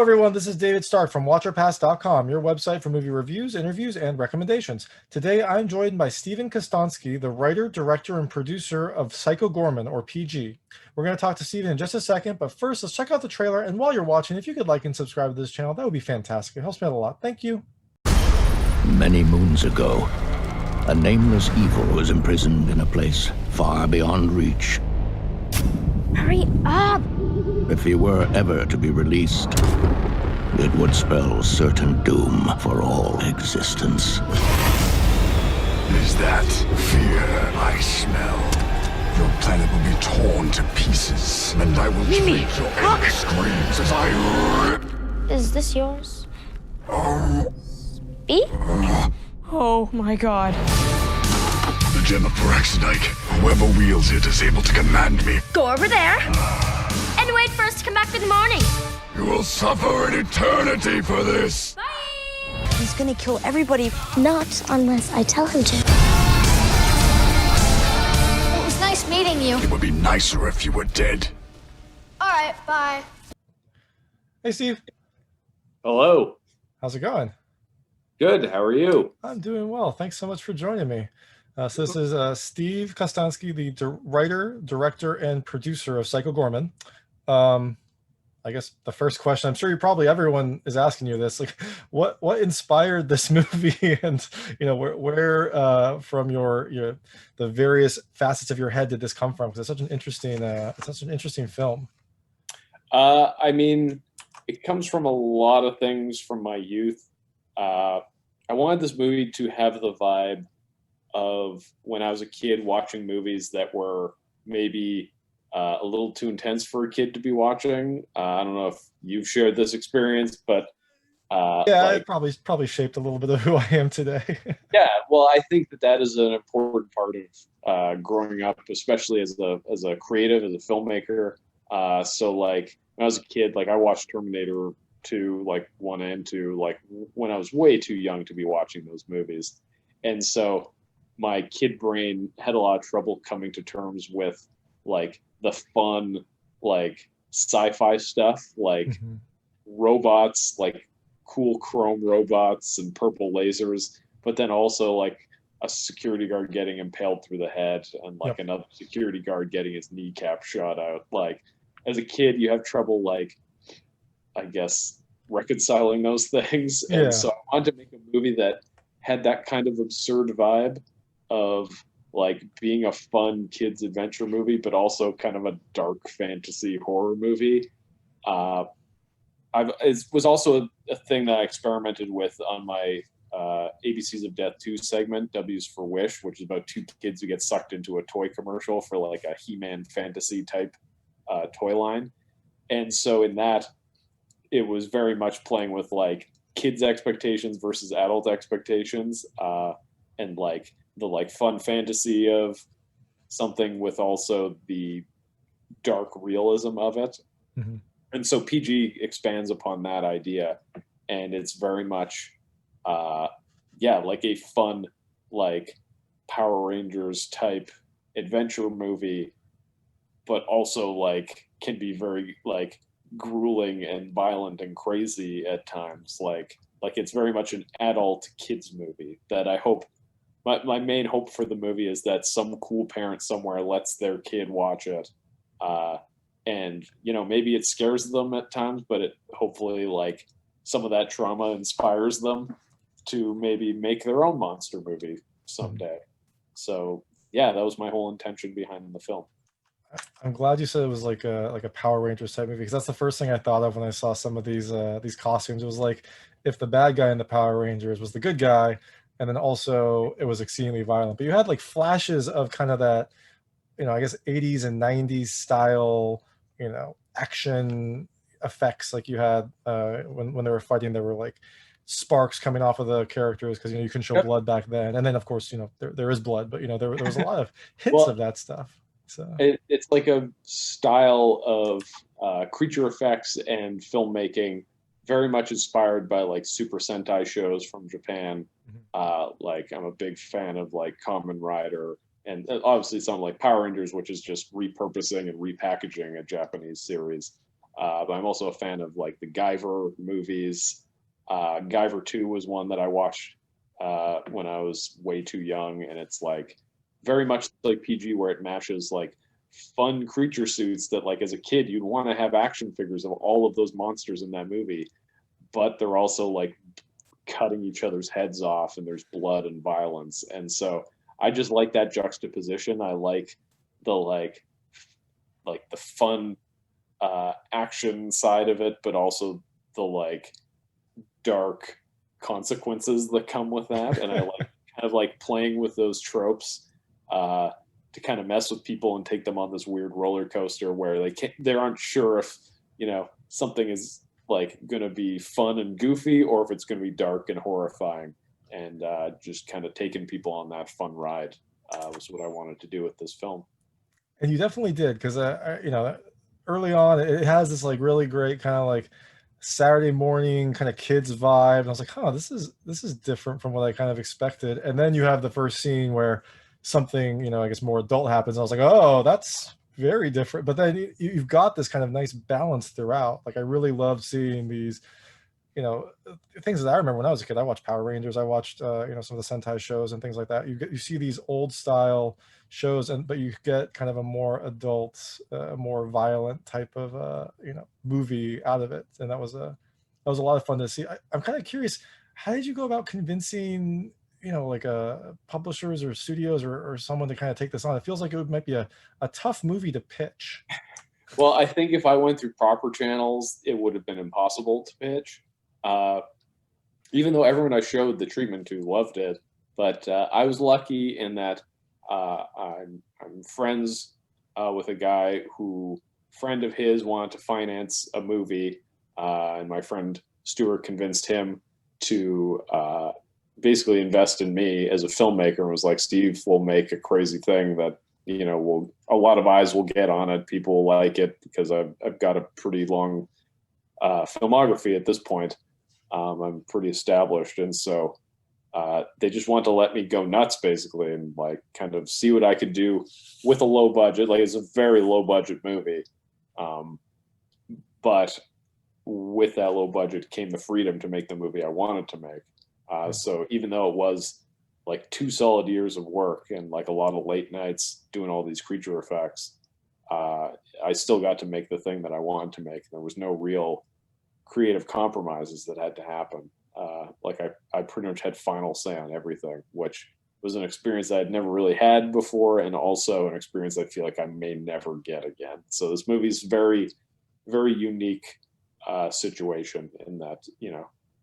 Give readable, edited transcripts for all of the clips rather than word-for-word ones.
everyone. This is David Stark from WatcherPass.com, your website for movie reviews, interviews, and recommendations. Today, I'm joined by Stephen Kostanski, the writer, director, and producer of Psycho Goreman, or PG. We're going to talk to Stephen in just a second, but first, let's check out the trailer. And while you're watching, if you could like and subscribe to this channel, that would be fantastic. It helps me out a lot. Thank you. Many moons ago, a nameless evil was imprisoned in a place far beyond reach. Hurry up! If he were ever to be released, it would spell certain doom for all existence. Is that fear I smell? Your planet will be torn to pieces, and I will Mimi, treat your look! screams as I rip. Is this yours? Oh. Speak? Oh my god. The gem of Paraxidike. Whoever wields it is able to command me. Go over there and wait for us to come back in the morning. You will suffer an eternity for this. Bye! He's gonna kill everybody. Not unless I tell him to. It was nice meeting you. It would be nicer if you were dead. All right, bye. Hey, Steve. Hello. How's it going? Good. How are you? I'm doing well. Thanks so much for joining me. So this is Steve Kostanski, the writer, director, and producer of Psycho Goreman. I guess the first question, I'm sure everyone is asking you this, like, what inspired this movie, and where from your the various facets of your head did this come from? Because it's such an interesting film. I mean, it comes from a lot of things from my youth. I wanted this movie to have the vibe of when I was a kid watching movies that were maybe a little too intense for a kid to be watching. I don't know if you've shared this experience, but it probably shaped a little bit of who I am today. Yeah, well, I think that is an important part of growing up, especially as a creative, as a filmmaker. So like when I was a kid, like I watched Terminator 2, like 1 and 2, like when I was way too young to be watching those movies. And so my kid brain had a lot of trouble coming to terms with like the fun, like sci-fi stuff, like robots, like cool chrome robots and purple lasers, but then also like a security guard getting impaled through the head and like another security guard getting his kneecap shot out. Like as a kid, you have trouble, like, I guess, reconciling those things. Yeah. And so I wanted to make a movie that had that kind of absurd vibe of like being a fun kids adventure movie, but also kind of a dark fantasy horror movie. It was also a thing that I experimented with on my ABCs of Death 2 segment, W's for Wish, which is about two kids who get sucked into a toy commercial for like a He-Man fantasy type toy line. And so in that, it was very much playing with like kids' expectations versus adult expectations, and like the like fun fantasy of something with also the dark realism of it. Mm-hmm. And so PG expands upon that idea, and it's very much like a fun, like Power Rangers type adventure movie, but also like can be very like grueling and violent and crazy at times. Like it's very much an adult kids movie that I hope my main hope for the movie is that some cool parent somewhere lets their kid watch it. And maybe it scares them at times, but it hopefully like some of that trauma inspires them to maybe make their own monster movie someday. So yeah, that was my whole intention behind the film. I'm glad you said it was like a Power Rangers type movie, because that's the first thing I thought of when I saw some of these costumes. It was like if the bad guy in the Power Rangers was the good guy, and then also it was exceedingly violent. But you had like flashes of kind of that, I guess 80s and 90s style, action effects. Like you had when they were fighting, there were like sparks coming off of the characters because you couldn't show blood back then. And then of course there is blood, but there was a lot of hints of that stuff. So it's like a style of creature effects and filmmaking very much inspired by like Super Sentai shows from Japan. Like I'm a big fan of like Kamen Rider, and obviously some like Power Rangers, which is just repurposing and repackaging a Japanese series. But I'm also a fan of like the Guyver movies. Guyver 2 was one that I watched when I was way too young, and it's like very much like PG, where it matches like fun creature suits that like as a kid you'd want to have action figures of all of those monsters in that movie, but they're also like cutting each other's heads off and there's blood and violence. And so I just like that juxtaposition. I like the the fun action side of it, but also the like dark consequences that come with that. And I like kind of like playing with those tropes to kind of mess with people and take them on this weird roller coaster where they aren't sure if something is like going to be fun and goofy or if it's going to be dark and horrifying. And just kind of taking people on that fun ride was what I wanted to do with this film. And you definitely did, because early on it has this like really great kind of like Saturday morning kind of kids vibe, and I was like, this is different from what I kind of expected. And then you have the first scene where something I guess more adult happens, and I was like, oh, that's very different. But then you've got this kind of nice balance throughout. Like I really love seeing these things that I remember when I was a kid. I watched Power Rangers, I watched some of the Sentai shows and things like that. You see these old style shows, but you get kind of a more adult, more violent type of movie out of it, and that was a lot of fun to see. I'm kind of curious, how did you go about convincing like publishers or studios or someone to kind of take this on? It feels like might be a tough movie to pitch. Well, I think if I went through proper channels, it would have been impossible to pitch. Even though everyone I showed the treatment to loved it, but I was lucky in that I'm friends with a guy who friend of his wanted to finance a movie, and my friend Stuart convinced him to basically invest in me as a filmmaker, and was like, Steve, we'll make a crazy thing that a lot of eyes will get on it. People will like it because I've got a pretty long filmography at this point. I'm pretty established, and so they just want to let me go nuts, basically, and like kind of see what I could do with a low budget. Like, it's a very low budget movie, but with that low budget came the freedom to make the movie I wanted to make. So even though it was like 2 solid years of work and like a lot of late nights doing all these creature effects, I still got to make the thing that I wanted to make. There was no real creative compromises that had to happen. Like I pretty much had final say on everything, which was an experience I had never really had before, and also an experience I feel like I may never get again. So this movie's very, very unique situation in that,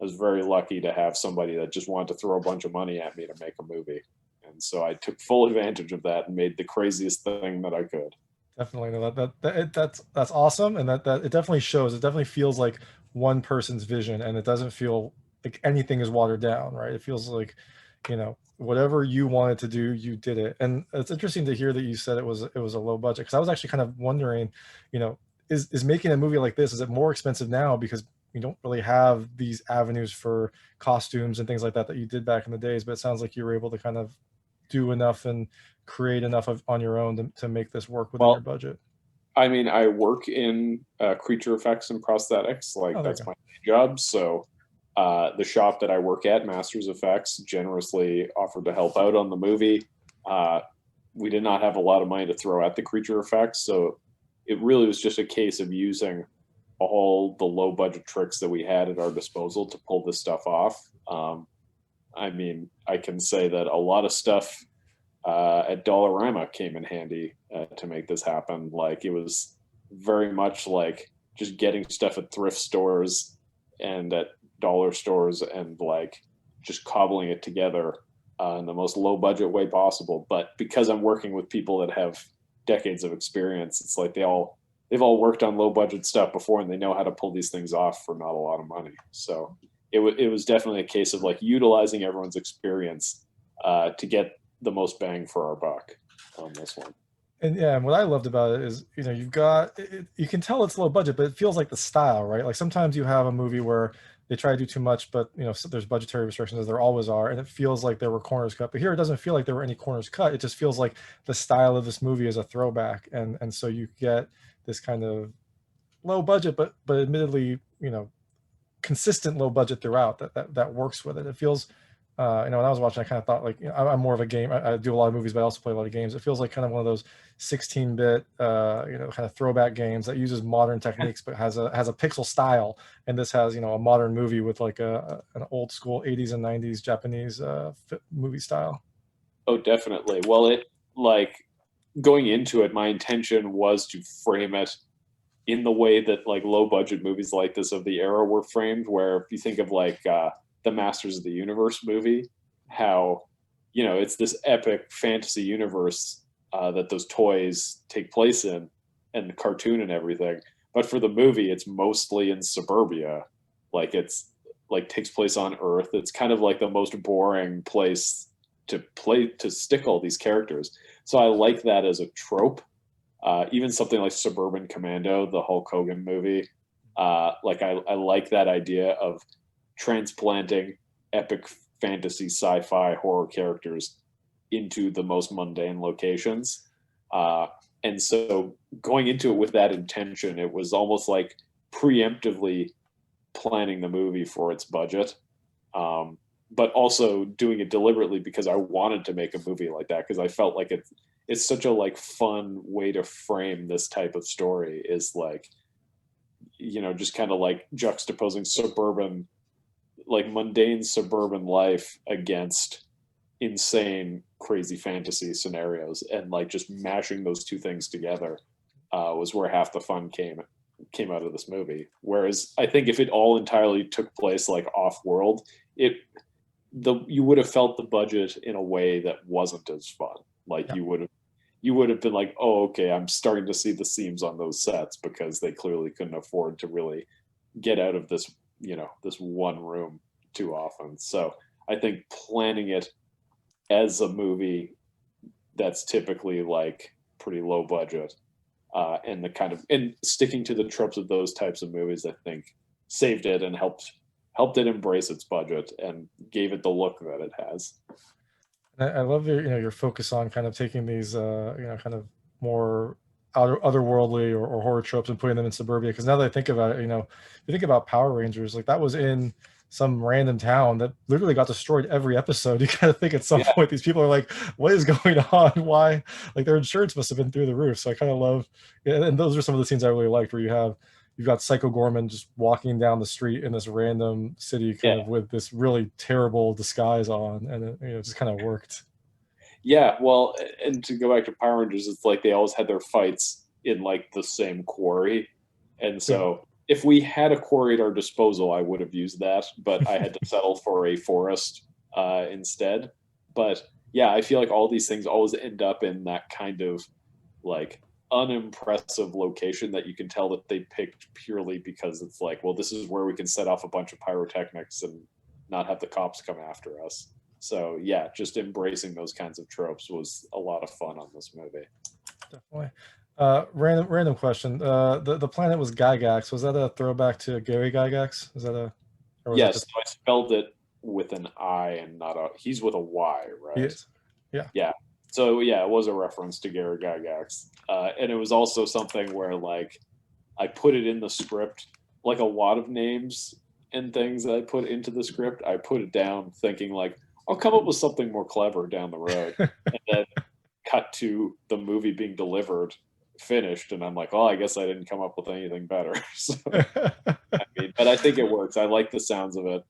I was very lucky to have somebody that just wanted to throw a bunch of money at me to make a movie. And so I took full advantage of that and made the craziest thing that I could. Definitely. No, that's awesome. And that it definitely shows. It definitely feels like one person's vision, and it doesn't feel like anything is watered down, right? It feels like, whatever you wanted to do, you did it. And it's interesting to hear that you said it was a low budget, because I was actually kind of wondering, is making a movie like this, is it more expensive now because you don't really have these avenues for costumes and things like that you did back in the days? But it sounds like you were able to kind of do enough and create enough on your own to make this work within your budget. I mean, I work in creature effects and prosthetics. That's my job. So the shop that I work at, Masters Effects, generously offered to help out on the movie. We did not have a lot of money to throw at the creature effects, so it really was just a case of using all the low budget tricks that we had at our disposal to pull this stuff off. I mean, I can say that a lot of stuff at Dollarama came in handy to make this happen. Like, it was very much like just getting stuff at thrift stores and at dollar stores and like just cobbling it together in the most low budget way possible. But because I'm working with people that have decades of experience, it's like they've all worked on low budget stuff before, and they know how to pull these things off for not a lot of money. So it was definitely a case of like utilizing everyone's experience to get the most bang for our buck on this one. And yeah, and what I loved about it is, you've got you can tell it's low budget, but it feels like the style, right? Like sometimes you have a movie where they try to do too much, but so there's budgetary restrictions, as there always are, and it feels like there were corners cut. But here it doesn't feel like there were any corners cut. It just feels like the style of this movie is a throwback, and so you get this kind of low budget, but admittedly, consistent low budget throughout that works with it. It feels, when I was watching, I kind of thought like, I'm more of a game. I do a lot of movies, but I also play a lot of games. It feels like kind of one of those 16-bit, kind of throwback games that uses modern techniques, but has a pixel style. And this has, a modern movie with like an old school 80s and 90s Japanese movie style. Oh, definitely. Well, it like going into it, my intention was to frame it in the way that like low budget movies like this of the era were framed, where if you think of like the Masters of the Universe movie, how it's this epic fantasy universe that those toys take place in, and the cartoon and everything. But for the movie, it's mostly in suburbia, like it's like takes place on Earth. It's kind of like the most boring place to stick all these characters. So I like that as a trope. Even something like Suburban Commando, the Hulk Hogan movie, like I like that idea of transplanting epic fantasy, sci-fi, horror characters into the most mundane locations. And so going into it with that intention, it was almost like preemptively planning the movie for its budget, but also doing it deliberately because I wanted to make a movie like that, because I felt like it's such a like fun way to frame this type of story, is like, just kind of like juxtaposing suburban, like mundane suburban life against insane, crazy fantasy scenarios, and like just mashing those two things together was where half the fun came out of this movie. Whereas I think if it all entirely took place like off world, you would have felt the budget in a way that wasn't as fun. Like you would have been like, oh, okay, I'm starting to see the seams on those sets, because they clearly couldn't afford to really get out of this, this one room too often. So I think planning it as a movie that's typically like pretty low budget, and sticking to the tropes of those types of movies, I think saved it and helped it embrace its budget and gave it the look that it has. I love your focus on kind of taking these kind of more otherworldly or horror tropes and putting them in suburbia. Because now that I think about it, you think about Power Rangers, like that was in some random town that literally got destroyed every episode. You kind of think at some point these people are like, what is going on? Why? Like their insurance must have been through the roof. So I kind of love, and those are some of the scenes I really liked, where you've got Psycho Goreman just walking down the street in this random city kind of with this really terrible disguise on, and it just kind of worked. Yeah, well, and to go back to Power Rangers, it's like they always had their fights in like the same quarry. And so if we had a quarry at our disposal, I would have used that, but I had to settle for a forest instead. But yeah, I feel like all these things always end up in that kind of like unimpressive location that you can tell that they picked purely because it's like, well, this is where we can set off a bunch of pyrotechnics and not have the cops come after us. So yeah, just embracing those kinds of tropes was a lot of fun on this movie. Definitely. Random question. The planet was Gygax. Was that a throwback to Gary Gygax? Is that a? Yes, I spelled it with an I and not a. He's with a Y, right? Yes. Yeah. Yeah. So yeah, it was a reference to Gary Gygax, and it was also something where like I put it in the script, like a lot of names and things that I put into the script. I put it down thinking like I'll come up with something more clever down the road, and then cut to the movie being delivered, finished, and I'm like, oh, I guess I didn't come up with anything better. So, but I think it works. I like the sounds of it.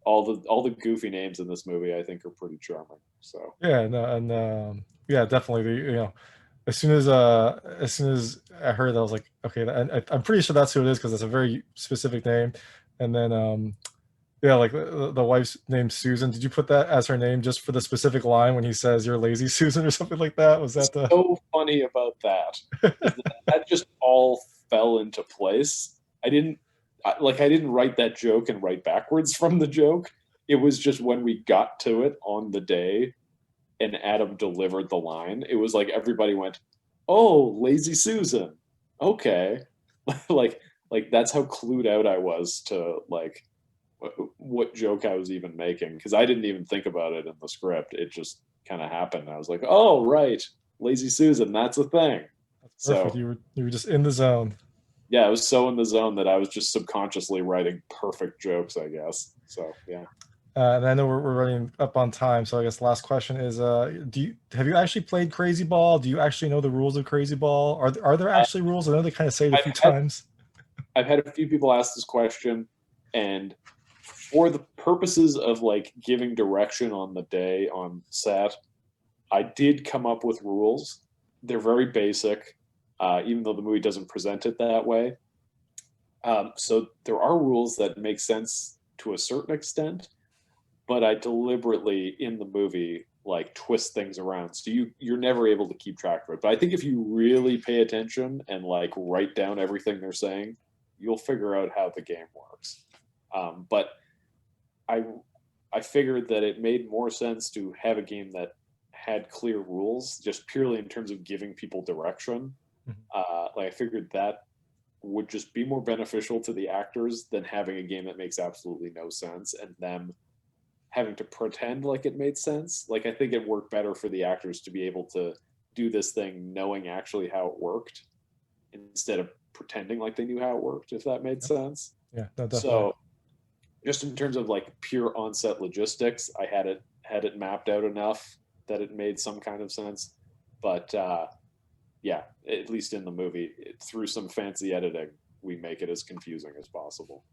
All the goofy names in this movie I think are pretty charming. So yeah, no, and yeah, definitely. As soon as I heard that, I was like, okay, I'm pretty sure that's who it is because it's a very specific name. And then yeah, like the wife's name's Susan. Did you put that as her name just for the specific line when he says "You're lazy, Susan" or something like that? Was that the? So funny about that? That just all fell into place. I didn't write that joke and write backwards from the joke. It was just when we got to it on the day, and Adam delivered the line. It was like everybody went, "Oh, lazy Susan." Okay, like that's how clued out I was to like what joke I was even making, because I didn't even think about it in the script. It just kind of happened. I was like, oh right, lazy Susan, that's a thing. That's perfect. So you were just in the zone. yeah, I was so in the zone that I was just subconsciously writing perfect jokes, I guess. So yeah. And I know we're running up on time, so I guess the last question is: have you actually played Crazy Ball? Do you actually know the rules of Crazy Ball? Are there actually rules? I know they kind of say it a few times. I've had a few people ask this question, and for the purposes of like giving direction on the day on set, I did come up with rules. They're very basic, even though the movie doesn't present it that way. So there are rules that make sense to a certain extent, but I deliberately in the movie like twist things around, so you're never able to keep track of it. But I think if you really pay attention and like write down everything they're saying, you'll figure out how the game works. But I figured that it made more sense to have a game that had clear rules, just purely in terms of giving people direction. Like I figured that would just be more beneficial to the actors than having a game that makes absolutely no sense and them having to pretend like it made sense. Like I think it worked better for the actors to be able to do this thing knowing actually how it worked instead of pretending like they knew how it worked, if that made sense. Yeah, no, definitely. So just in terms of like pure on-set logistics, I had it mapped out enough that it made some kind of sense. But yeah, at least in the movie, through some fancy editing, we make it as confusing as possible.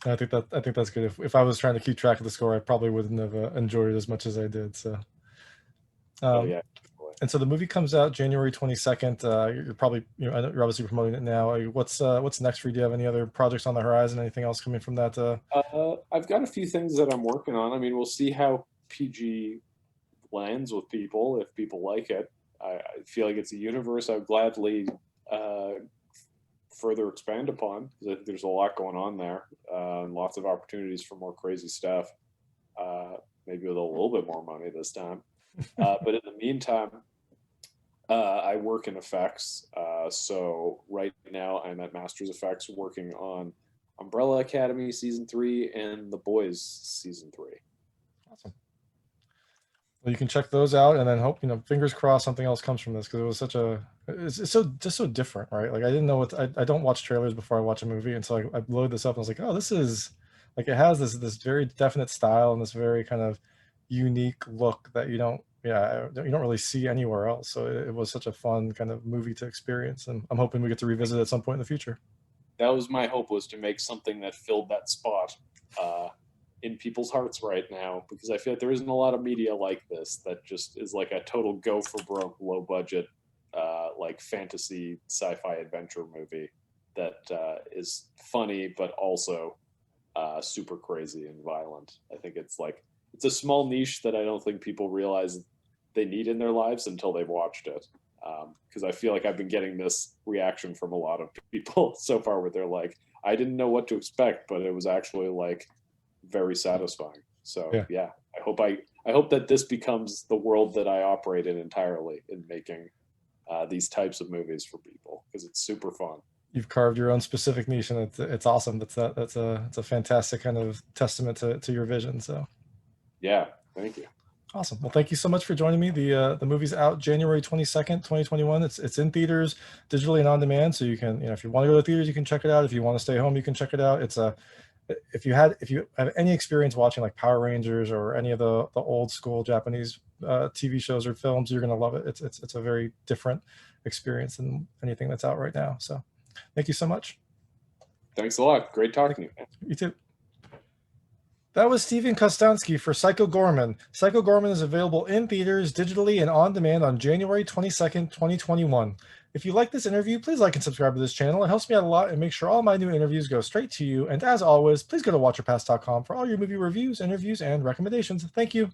I think that's good. If I was trying to keep track of the score, I probably wouldn't have enjoyed it as much as I did. So, Yeah. And so the movie comes out January 22nd. You're probably, I know you're obviously promoting it now. What's next for you? Do you have any other projects on the horizon? Anything else coming from that? I've got a few things that I'm working on. I mean, we'll see how PG lands with people, if people like it. I feel like it's a universe I'd gladly further expand upon, because I think there's a lot going on there, and lots of opportunities for more crazy stuff, maybe with a little bit more money this time. But in the meantime, I work in effects. So right now I'm at Masters Effects working on Umbrella Academy Season 3 and The Boys Season 3. Awesome. Well, you can check those out, and then hope, fingers crossed something else comes from this, because it was it's so different, right? Like I didn't know I don't watch trailers before I watch a movie, and so I loaded this up and I was like, oh, this is like, it has this very definite style and this very kind of unique look that you don't really see anywhere else. So it was such a fun kind of movie to experience, and I'm hoping we get to revisit it at some point in the future. That was my hope, was to make something that filled that spot in people's hearts right now, because I feel like there isn't a lot of media like this that just is like a total go for broke, low budget, like fantasy sci-fi adventure movie that is funny but also super crazy and violent. I think it's a small niche that I don't think people realize they need in their lives until they've watched it. Because I feel like I've been getting this reaction from a lot of people so far, where they're like, I didn't know what to expect, but it was actually like very satisfying. So yeah, I hope that this becomes the world that I operate in entirely, in making these types of movies for people, because it's super fun. You've carved your own specific niche, and it's awesome. It's a fantastic kind of testament to your vision. So yeah, thank you. Awesome. Well, thank you so much for joining me. The movie's out January 22nd, 2021. It's in theaters, digitally and on demand. So you can, if you want to go to theaters, you can check it out. If you want to stay home, you can check it out. If you have any experience watching like Power Rangers or any of the old school Japanese TV shows or films, you're gonna love it. It's a very different experience than anything that's out right now. So thank you so much. Thanks a lot. Great talking to you, man. You too. That was Stephen Kostanski for Psycho Goreman. Psycho Goreman is available in theaters, digitally, and on demand on January 22nd, 2021. If you like this interview, please like and subscribe to this channel. It helps me out a lot, and make sure all my new interviews go straight to you. And as always, please go to watcherpass.com for all your movie reviews, interviews, and recommendations. Thank you.